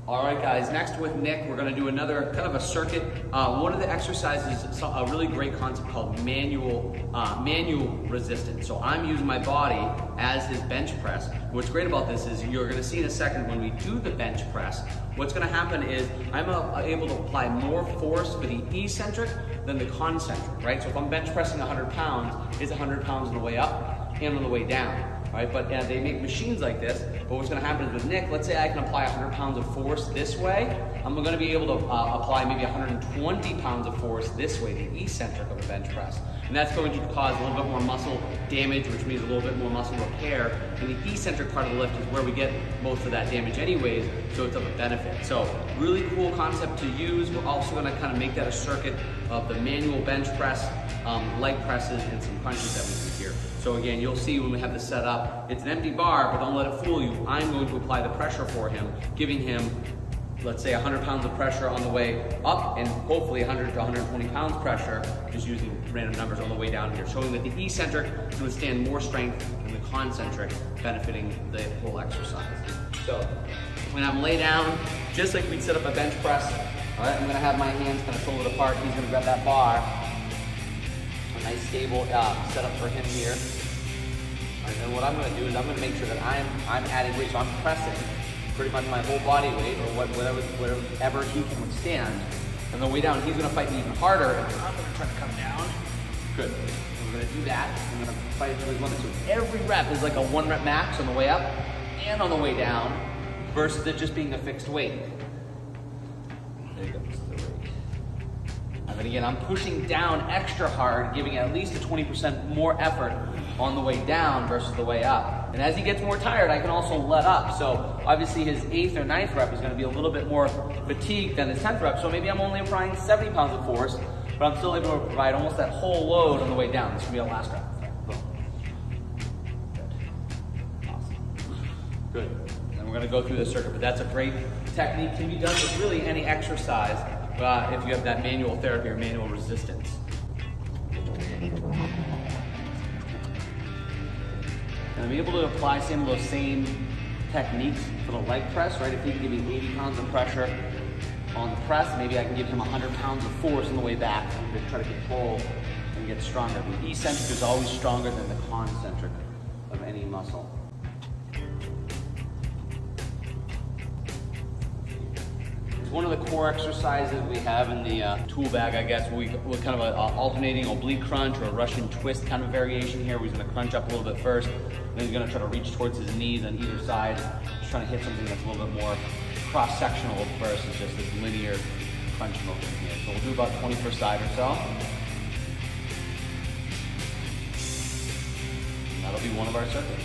All right, guys, next with Nick, we're gonna do another kind of a circuit. One of the exercises is a really great concept called manual resistance. So I'm using my body as his bench press. What's great about this is you're gonna see in a second when we do the bench press, what's gonna happen is I'm able to apply more force for the eccentric than the concentric, right? So if I'm bench pressing 100 pounds, it's 100 pounds on the way up and on the way down. Right, but they make machines like this, but what's going to happen is with Nick, let's say I can apply 100 pounds of force this way, I'm going to be able to apply maybe 120 pounds of force this way, the eccentric of a bench press. And that's going to cause a little bit more muscle damage, which means a little bit more muscle repair. And the eccentric part of the lift is where we get most of that damage anyways, so it's of a benefit. So really cool concept to use. We're also going to kind of make that a circuit of the manual bench press, leg presses, and some crunches that we do here. So again, you'll see when we have this set up, it's an empty bar, but don't let it fool you. I'm going to apply the pressure for him, giving him, let's say 100 pounds of pressure on the way up and hopefully 100 to 120 pounds pressure, just using random numbers on the way down here, showing that the eccentric can withstand more strength than the concentric, benefiting the whole exercise. So when I'm lay down, just like we'd set up a bench press, all right, I'm gonna have my hands kind of shoulder apart. He's gonna grab that bar. A nice stable setup for him here. And then what I'm going to do is I'm going to make sure that I'm adding weight, so I'm pressing pretty much my whole body weight, or whatever he can withstand. And the way down, he's going to fight me even harder, and I'm going to try to come down. Good. And we're going to do that. I'm going to fight it to his limit. So every rep is like a 1 rep max on the way up and on the way down, versus it just being a fixed weight. There you go. And again, I'm pushing down extra hard, giving at least a 20% more effort on the way down versus the way up. And as he gets more tired, I can also let up. So obviously his 8th or 9th rep is going to be a little bit more fatigued than his 10th rep. So maybe I'm only applying 70 pounds of force, but I'm still able to provide almost that whole load on the way down. This will be our last rep. Boom. Good. Awesome. Good. And we're going to go through the circuit, but that's a great technique. Can be done with really any exercise. If you have that manual therapy or manual resistance. And I'm able to apply some of those same techniques for the leg press, right? If he can give me 80 pounds of pressure on the press, maybe I can give him 100 pounds of force on the way back to try to control and get stronger. The eccentric is always stronger than the concentric of any muscle. One of the core exercises we have in the tool bag, I guess, we're kind of an alternating oblique crunch or a Russian twist kind of variation here. We're going to crunch up a little bit first, then he's going to try to reach towards his knees on either side, just trying to hit something that's a little bit more cross-sectional versus just this linear crunch motion here. So we'll do about 20 per side or so. And that'll be one of our circuits.